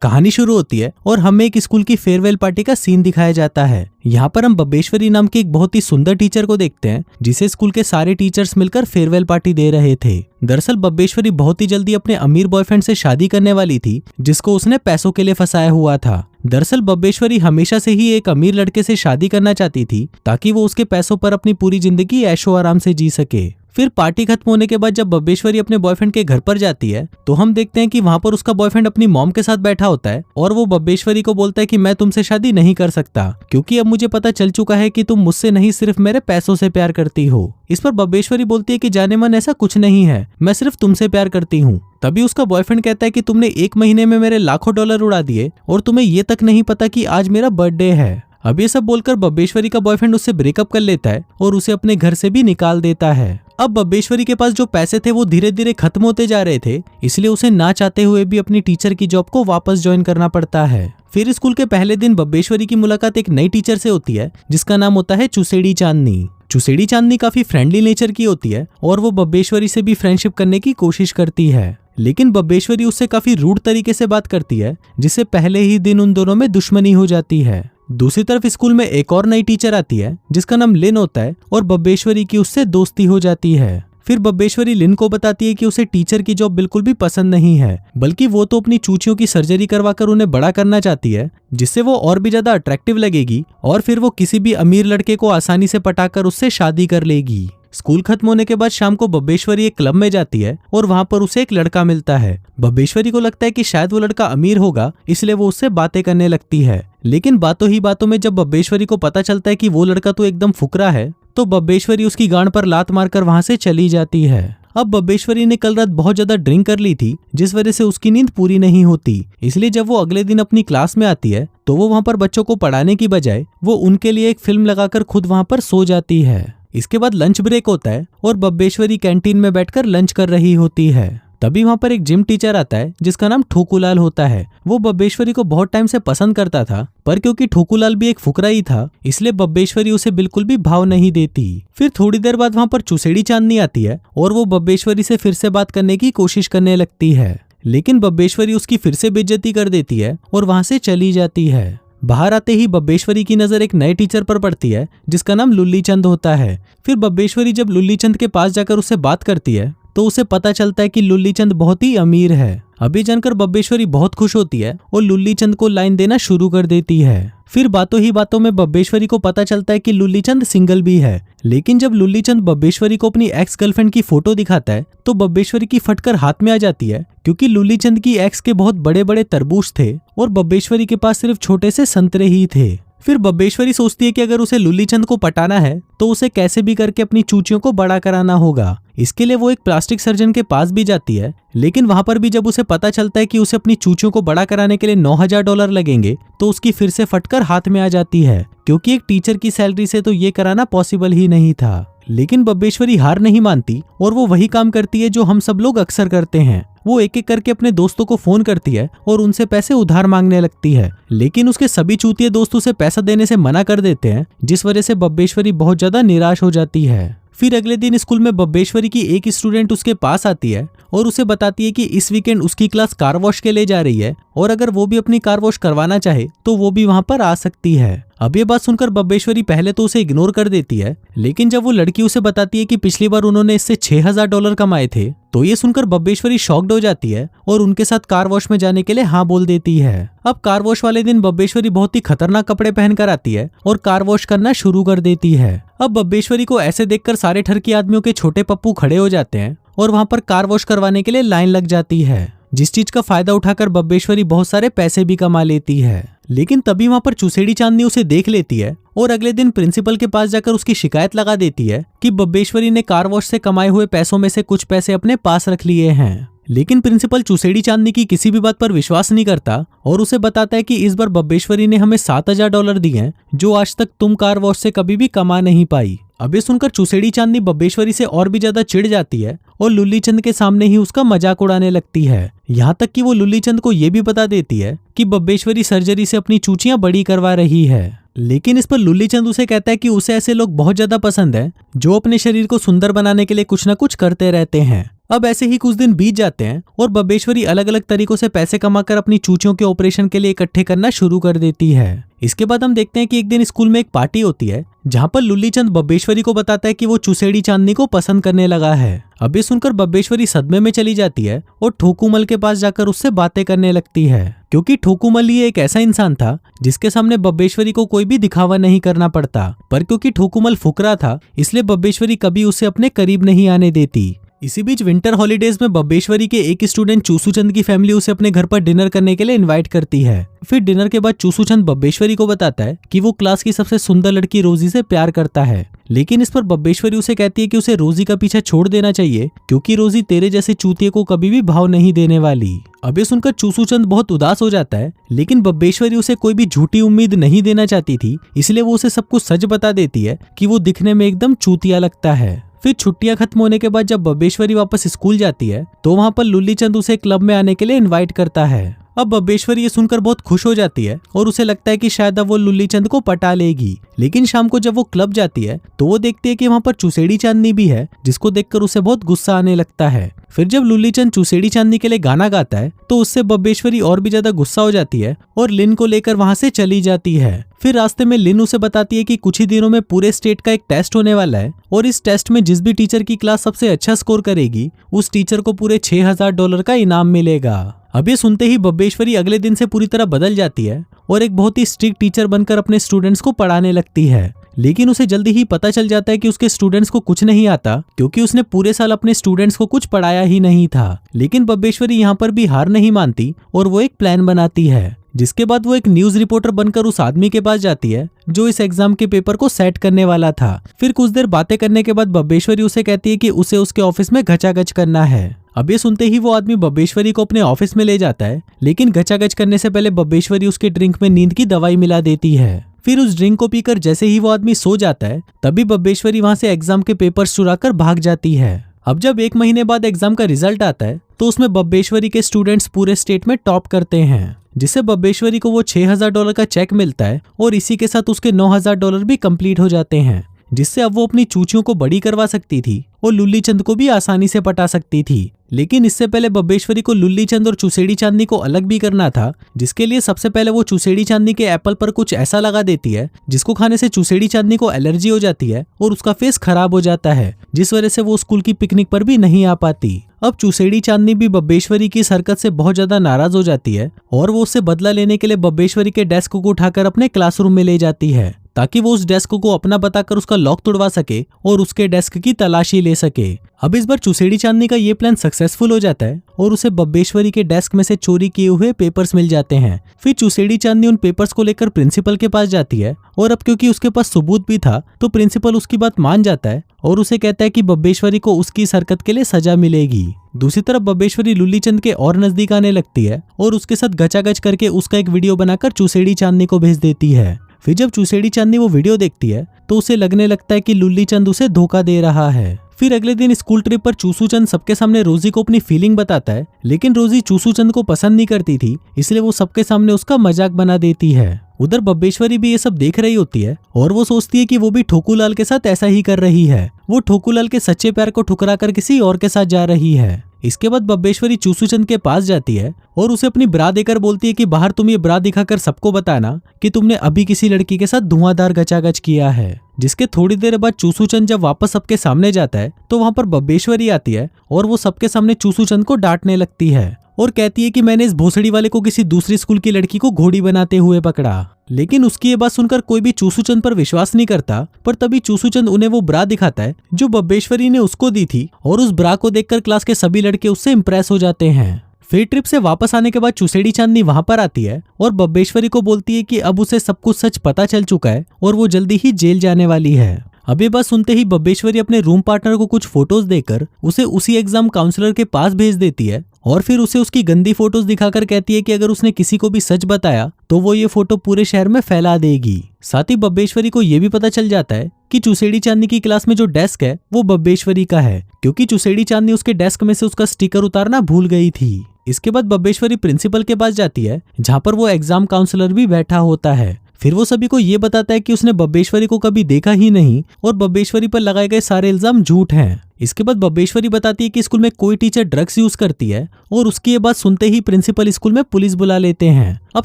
कहानी शुरू होती है और हमें एक स्कूल की फेयरवेल पार्टी का सीन दिखाया जाता है। यहाँ पर हम बब्बेश्वरी नाम के एक बहुत ही सुंदर टीचर को देखते हैं जिसे स्कूल के सारे टीचर्स मिलकर फेयरवेल पार्टी दे रहे थे। दरअसल बब्बेश्वरी बहुत ही जल्दी अपने अमीर बॉयफ्रेंड से शादी करने वाली थी जिसको उसने पैसों के लिए फंसाया हुआ था। दरअसल बब्बेश्वरी हमेशा से ही एक अमीर लड़के से शादी करना चाहती थी ताकि वो उसके पैसों पर अपनी पूरी जिंदगी ऐशो आराम से जी सके। फिर पार्टी खत्म होने के बाद जब बब्बेश्वरी अपने बॉयफ्रेंड के घर पर जाती है तो हम देखते हैं कि वहाँ पर उसका बॉयफ्रेंड अपनी मॉम के साथ बैठा होता है और वो बब्बेश्वरी को बोलता है कि मैं तुमसे शादी नहीं कर सकता क्योंकि अब मुझे पता चल चुका है कि तुम मुझसे नहीं सिर्फ मेरे पैसों से प्यार करती हो। इस पर बब्बेश्वरी बोलती है कि जाने मन ऐसा कुछ नहीं है, मैं सिर्फ तुमसे प्यार करती हूँ। तभी उसका बॉयफ्रेंड कहता है कि तुमने 1 महीने में मेरे लाखों डॉलर उड़ा दिए और तुम्हें ये तक नहीं पता कि आज मेरा बर्थडे है। अब ये सब बोलकर बब्बेश्वरी का बॉयफ्रेंड उससे ब्रेकअप कर लेता है और उसे अपने घर से भी निकाल देता है। अब बब्बेश्वरी के पास जो पैसे थे वो धीरे धीरे खत्म होते जा रहे थे, इसलिए उसे ना चाहते हुए भी अपनी टीचर की जॉब को वापस ज्वाइन करना पड़ता है। फिर स्कूल के पहले दिन बब्बेश्वरी की मुलाकात एक नई टीचर से होती है जिसका नाम होता है चुसेड़ी चांदनी। चुसेड़ी चांदनी काफी फ्रेंडली नेचर की होती है और वो बब्बेश्वरी से भी फ्रेंडशिप करने की कोशिश करती है, लेकिन बब्बेश्वरी उससे काफी रूड तरीके से बात करती है जिससे पहले ही दिन उन दोनों में दुश्मनी हो जाती है। दूसरी तरफ स्कूल में एक और नई टीचर आती है जिसका नाम लिन होता है और बब्बेश्वरी की उससे दोस्ती हो जाती है। फिर बब्बेश्वरी लिन को बताती है कि उसे टीचर की जॉब बिल्कुल भी पसंद नहीं है, बल्कि वो तो अपनी चूचियों की सर्जरी करवाकर उन्हें बड़ा करना चाहती है जिससे वो और भी ज्यादा अट्रैक्टिव लगेगी और फिर वो किसी भी अमीर लड़के को आसानी से पटाकर उससे शादी कर लेगी। स्कूल खत्म होने के बाद शाम को बब्बेश्वरी एक क्लब में जाती है और वहाँ पर उसे एक लड़का मिलता है। बब्बेश्वरी को लगता है कि शायद वो लड़का अमीर होगा, इसलिए वो उससे बातें करने लगती है, लेकिन बातों ही बातों में जब बब्बेश्वरी को पता चलता है कि वो लड़का तो एकदम फुकरा है तो बब्बेश्वरी उसकी गांड पर लात मारकर वहाँ से चली जाती है। अब बब्बेश्वरी ने कल रात बहुत ज्यादा ड्रिंक कर ली थी जिस वजह से उसकी नींद पूरी नहीं होती, इसलिए जब वो अगले दिन अपनी क्लास में आती है तो वो वहाँ पर बच्चों को पढ़ाने की बजाय वो उनके लिए एक फिल्म लगाकर खुद वहाँ पर सो जाती है। इसके बाद लंच ब्रेक होता है और बब्बेश्वरी कैंटीन में बैठकर लंच कर रही होती है। तभी वहाँ पर एक जिम टीचर आता है जिसका नाम ठोकूलाल होता है। वो बब्बेश्वरी को बहुत टाइम से पसंद करता था, पर क्योंकि ठोकूलाल भी एक फुकरा ही था इसलिए बब्बेश्वरी उसे बिल्कुल भी भाव नहीं देती। फिर थोड़ी देर बाद वहाँ पर चुसेड़ी चांदनी आती है और वो बब्बेश्वरी से फिर से बात करने की कोशिश करने लगती है, लेकिन बब्बेश्वरी उसकी फिर से बेइज्जती कर देती है और वहाँ से चली जाती है। बाहर आते ही बब्बेश्वरी की नजर एक नए टीचर पर पड़ती है जिसका नाम लुल्ली चंद होता है। फिर बब्बेश्वरी जब लुल्ली चंद के पास जाकर उससे बात करती है तो उसे पता चलता है कि लुल्ली चंद बहुत ही अमीर है। अभी जानकर बब्बेश्वरी बहुत खुश होती है और लुल्ली चंद को लाइन देना शुरू कर देती है। फिर बातों ही बातों में बब्बेश्वरी को पता चलता है कि लुल्ली चंद सिंगल भी है, लेकिन जब लुल्ली चंद बब्बेश्वरी को अपनी एक्स गर्लफ्रेंड की फोटो दिखाता है तो बब्बेश्वरी की फटकर हाथ में आ जाती है क्योंकि लुल्ली चंद की एक्स के बहुत बड़े बड़े तरबूज थे और बब्बेश्वरी के पास सिर्फ छोटे से संतरे ही थे। फिर बब्बेश्वरी सोचती है कि अगर उसे लुल्ली चंद को पटाना है तो उसे कैसे भी करके अपनी चूचियों को बड़ा कराना होगा। इसके लिए वो एक प्लास्टिक सर्जन के पास भी जाती है, लेकिन वहां पर भी जब उसे पता चलता है कि उसे अपनी चूचियों को बड़ा कराने के लिए 9,000 डॉलर लगेंगे तो उसकी फिर से फटकर हाथ में आ जाती है क्योंकि एक टीचर की सैलरी से तो ये कराना पॉसिबल ही नहीं था। लेकिन बब्बेश्वरी हार नहीं मानती और वो वही काम करती है जो हम सब लोग अक्सर करते हैं। वो एक एक करके अपने दोस्तों को फोन करती है और उनसे पैसे उधार मांगने लगती है, लेकिन उसके सभी चूतिए दोस्त उसे पैसा देने से मना कर देते हैं जिस वजह से बब्बेश्वरी बहुत ज्यादा निराश हो जाती है। फिर अगले दिन स्कूल में बब्बेश्वरी की एक स्टूडेंट उसके पास आती है और उसे बताती है कि इस वीकेंड उसकी क्लास कार वॉश के लिए जा रही है और अगर वो भी अपनी कार वॉश करवाना चाहे तो वो भी वहाँ पर आ सकती है। अब ये बात सुनकर बब्बेश्वरी पहले तो उसे इग्नोर कर देती है, लेकिन जब वो लड़की उसे बताती है कि पिछली बार उन्होंने इससे 6,000 डॉलर कमाए थे तो ये सुनकर बब्बेश्वरी शॉक्ड हो जाती है और उनके साथ कार वॉश में जाने के लिए हाँ बोल देती है। अब कार वॉश वाले दिन बब्बेश्वरी बहुत ही खतरनाक कपड़े पहनकर आती है और कार वॉश करना शुरू कर देती है। अब बब्बेश्वरी को ऐसे देखकर सारे ठरकी आदमियों के छोटे पप्पू खड़े हो जाते हैं और वहाँ पर कार वॉश करवाने के लिए लाइन लग जाती है, जिस चीज का फायदा उठाकर बब्बेश्वरी बहुत सारे पैसे भी कमा लेती है। लेकिन तभी वहाँ पर चुसेड़ी चांदनी उसे देख लेती है और अगले दिन प्रिंसिपल के पास जाकर उसकी शिकायत लगा देती है कि बब्बेश्वरी ने कार वॉश से कमाए हुए पैसों में से कुछ पैसे अपने पास रख लिए हैं। लेकिन प्रिंसिपल चुसेड़ी चांदनी की किसी भी बात पर विश्वास नहीं करता और उसे बताता है कि इस बार बब्बेश्वरी ने हमें 7,000 डॉलर दिए हैं जो आज तक तुम कार वॉश से कभी भी कमा नहीं पाई। अब ये सुनकर चुसेड़ी चांदनी बब्बेश्वरी से और भी ज्यादा चिढ़ जाती है और लुल्ली चंद के सामने ही उसका मजाक उड़ाने लगती है। यहाँ तक कि वो लुल्ली चंद को ये भी बता देती है कि बब्बेश्वरी सर्जरी से अपनी चूचियां बड़ी करवा रही है। लेकिन इस पर लुल्ली चंद उसे कहता है कि उसे ऐसे लोग बहुत ज्यादा पसंद है जो अपने शरीर को सुंदर बनाने के लिए कुछ न कुछ करते रहते हैं। अब ऐसे ही कुछ दिन बीत जाते हैं और बब्बेश्वरी अलग अलग तरीकों से पैसे कमाकर अपनी चूचियों के ऑपरेशन के लिए इकट्ठे करना शुरू कर देती है। इसके बाद हम देखते हैं कि एक दिन स्कूल में एक पार्टी होती है जहाँ पर लुल्ली चंद बब्बेश्वरी को बताता है कि वो चुसेड़ी चांदनी को पसंद करने लगा है। अब ये सुनकर बब्बेश्वरी सदमे में चली जाती है और ठोकूमल के पास जाकर उससे बातें करने लगती है, क्योंकि ठोकूमल ही एक ऐसा इंसान था जिसके सामने बब्बेश्वरी को कोई भी दिखावा नहीं करना पड़ता, पर क्योंकि ठोकूमल फुकरा था इसलिए बब्बेश्वरी कभी उसे अपने करीब नहीं आने देती। इसी बीच विंटर हॉलीडेज में बब्बेश्वरी के एक स्टूडेंट चूसूचंद की फैमिली उसे अपने घर पर डिनर करने के लिए इनवाइट करती है। फिर डिनर के बाद चूसूचंद बब्बेश्वरी को बताता है कि वो क्लास की सबसे सुंदर लड़की रोजी से प्यार करता है, लेकिन इस पर बब्बेश्वरी उसे कहती है कि उसे रोजी का पीछा छोड़ देना चाहिए क्योंकि रोजी तेरे जैसे चूतिए को कभी भी भाव नहीं देने वाली। अब ये सुनकर चूसूचंद बहुत उदास हो जाता है, लेकिन बब्बेश्वरी उसे कोई भी झूठी उम्मीद नहीं देना चाहती थी, इसलिए वो उसे सब कुछ सच बता देती है कि वो दिखने में एकदम चूतिया लगता है। फिर छुट्टियां खत्म होने के बाद जब बब्बेश्वरी वापस स्कूल जाती है तो वहाँ पर लुल्ली चंद उसे क्लब में आने के लिए इनवाइट करता है। अब बब्बेश्वरी ये सुनकर बहुत खुश हो जाती है और उसे लगता है कि शायद अब वो लुल्ली चंद को पटा लेगी, लेकिन शाम को जब वो क्लब जाती है तो वो देखती है कि वहाँ पर चुसेड़ी चांदनी भी है, जिसको देखकर उसे बहुत गुस्सा आने लगता है। फिर जब लुल्ली चंद चुसेड़ी चांदनी के लिए गाना गाता है तो उससे बब्बेश्वरी और भी ज्यादा गुस्सा हो जाती है और लिन को लेकर वहाँ से चली जाती है। फिर रास्ते में लिन उसे बताती है कि कुछ ही दिनों में पूरे स्टेट का एक टेस्ट होने वाला है और इस टेस्ट में जिस भी टीचर की क्लास सबसे अच्छा स्कोर करेगी उस टीचर को पूरे $6000 का इनाम मिलेगा। अब ये सुनते ही बब्बेश्वरी अगले दिन से पूरी तरह बदल जाती है और एक बहुत ही स्ट्रिक्ट टीचर बनकर अपने स्टूडेंट्स को पढ़ाने लगती है, लेकिन उसे जल्दी ही पता चल जाता है कि उसके स्टूडेंट्स को कुछ नहीं आता क्योंकि उसने पूरे साल अपने स्टूडेंट्स को कुछ पढ़ाया ही नहीं था। लेकिन बब्बेश्वरी यहाँ पर भी हार नहीं मानती और वो एक प्लान बनाती है, जिसके बाद वो एक न्यूज रिपोर्टर बनकर उस आदमी के पास जाती है जो इस एग्जाम के पेपर को सेट करने वाला था। फिर कुछ देर बातें करने के बाद बब्बेश्वरी उसे कहती है कि उसे उसके ऑफिस में घचाघच करना है। अब ये सुनते ही वो आदमी बब्बेश्वरी को अपने ऑफिस में ले जाता है, लेकिन घचाघच करने से पहले बब्बेश्वरी उसके ड्रिंक में नींद की दवाई मिला देती है। फिर उस ड्रिंक को पीकर जैसे ही वो आदमी सो जाता है तभी बब्बेश्वरी वहां से एग्जाम के पेपर्स चुराकर भाग जाती है। अब जब 1 महीने बाद एग्जाम का रिजल्ट आता है तो उसमें बब्बेश्वरी के स्टूडेंट्स पूरे स्टेट में टॉप करते हैं, जिससे बब्बेश्वरी को वो $6000 का चेक मिलता है और इसी के साथ उसके $9000 भी कंप्लीट हो जाते हैं, जिससे अब वो अपनी चूचियों को बड़ी करवा सकती थी और लुल्ली चंद को भी आसानी से पटा सकती थी। लेकिन इससे पहले बब्बेश्वरी को लुल्ली चंद और चुसेड़ी चांदनी को अलग भी करना था, जिसके लिए सबसे पहले वो चुसेड़ी चांदनी के एप्पल पर कुछ ऐसा लगा देती है जिसको खाने से चुसेड़ी चांदनी को एलर्जी हो जाती है और उसका फेस खराब हो जाता है, जिस वजह से वो स्कूल की पिकनिक पर भी नहीं आ पाती। अब चुसेड़ी चांदनी भी बब्बेश्वरी की इस हरकत से बहुत ज्यादा नाराज हो जाती है और वो उससे बदला लेने के लिए बब्बेश्वरी के डेस्क को उठाकर अपने क्लासरूम में ले जाती है ताकि वो उस डेस्क को अपना बताकर उसका लॉक तोड़वा सके और उसके डेस्क की तलाशी ले सके। अब इस बार चुसेड़ी चांदनी का ये प्लान सक्सेसफुल हो जाता है और उसे बब्बेश्वरी के डेस्क में से चोरी किए हुए पेपर्स मिल जाते हैं। फिर चुसेड़ी चांदनी उन पेपर्स को लेकर प्रिंसिपल के पास जाती है और अब क्योंकि उसके पास सबूत भी था तो प्रिंसिपल उसकी बात मान जाता है और उसे कहता है कि बब्बेश्वरी को उसकी इस हरकत के लिए सजा मिलेगी। दूसरी तरफ बब्बेश्वरी लुल्ली चंद के और नजदीक आने लगती है और उसके साथ गचागच करके उसका एक वीडियो बनाकर चुसेड़ी चांदनी को भेज देती है। फिर जब चुसेड़ी चांदनी वो वीडियो देखती है तो उसे लगने लगता है कि लुल्ली चंद उसे धोखा दे रहा है। फिर अगले दिन स्कूल ट्रिप पर चूसूचंद सबके सामने रोजी को अपनी फीलिंग बताता है, लेकिन रोजी चूसूचंद को पसंद नहीं करती थी, इसलिए वो सबके सामने उसका मजाक बना देती है। उधर बब्बेश्वरी भी ये सब देख रही होती है और वो सोचती है कि वो भी ठोकूलाल के साथ ऐसा ही कर रही है। वो ठोकूलाल के सच्चे प्यार को ठुकरा कर किसी और के साथ जा रही है। इसके बाद बब्बेश्वरी चूसूचंद के पास जाती है और उसे अपनी ब्रा देकर बोलती है कि बाहर तुम ये ब्रा दिखाकर सबको बताना कि तुमने अभी किसी लड़की के साथ धुआंधार गचागच किया है। जिसके थोड़ी देर बाद चूसूचंद जब वापस सबके सामने जाता है तो वहां पर बब्बेश्वरी आती है और वो सबके सामने चूसूचंद को डांटने लगती है और कहती है कि मैंने इस भोसड़ी वाले को किसी दूसरी स्कूल की लड़की को घोड़ी बनाते हुए पकड़ा। लेकिन उसकी ये बात सुनकर कोई भी चूसूचंद पर विश्वास नहीं करता, पर तभी चूसूचंद उन्हें वो ब्रा दिखाता है जो बब्बेश्वरी ने उसको दी थी और उस ब्रा को देखकर क्लास के सभी लड़के उससे इम्प्रेस हो जाते हैं। फिर ट्रिप से वापस आने के बाद चुसेड़ी चांदनी वहां पर आती है और बब्बेश्वरी को बोलती है कि अब उसे सब कुछ सच पता चल चुका है और वो जल्दी ही जेल जाने वाली है। अब ये बात सुनते ही बब्बेश्वरी अपने रूम पार्टनर को कुछ फोटोज देकर उसे उसी एग्जाम काउंसलर के पास भेज देती है और फिर उसे उसकी गंदी फोटोज दिखाकर कहती है कि अगर उसने किसी को भी सच बताया तो वो ये फोटो पूरे शहर में फैला देगी। साथ ही बब्बेश्वरी को ये भी पता चल जाता है कि चुसेड़ी चांदनी की क्लास में जो डेस्क है वो बब्बेश्वरी का है, क्योंकि चुसेड़ी चांदनी उसके डेस्क में से उसका स्टिकर उतारना भूल गई थी। इसके बाद बब्बेश्वरी प्रिंसिपल के पास जाती है जहाँ पर वो एग्जाम काउंसलर भी बैठा होता है। फिर वो सभी को ये बताता है कि उसने बब्बेश्वरी को कभी देखा ही नहीं और बब्बेश्वरी पर लगाए गए सारे इल्जाम झूठ हैं। इसके बाद बब्बेश्वरी बताती है कि स्कूल में कोई टीचर ड्रग्स यूज करती है और उसकी ये बात सुनते ही प्रिंसिपल स्कूल में पुलिस बुला लेते हैं। अब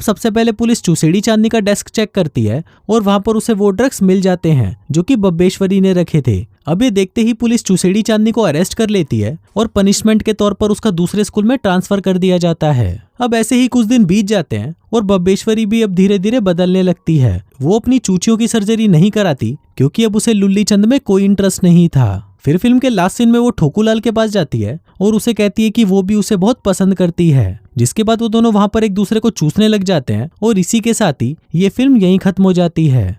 सबसे पहले पुलिस चुसेड़ी चांदनी का डेस्क चेक करती है और वहां पर उसे वो ड्रग्स मिल जाते हैं जो कि बब्बेश्वरी ने रखे थे। अब ये देखते ही पुलिस चुसेड़ी चांदनी को अरेस्ट कर लेती है और पनिशमेंट के तौर पर उसका दूसरे स्कूल में ट्रांसफर कर दिया जाता है। अब ऐसे ही कुछ दिन बीत जाते हैं और बब्बेश्वरी भी अब धीरे धीरे बदलने लगती है। वो अपनी चूचियों की सर्जरी नहीं कराती क्योंकि अब उसे लुल्ली चंद में कोई इंटरेस्ट नहीं था। फिर फिल्म के लास्ट सीन में वो ठोकूलाल के पास जाती है और उसे कहती है कि वो भी उसे बहुत पसंद करती है, जिसके बाद वो दोनों वहां पर एक दूसरे को चूसने लग जाते हैं और इसी के साथ ही ये फिल्म यहीं खत्म हो जाती है।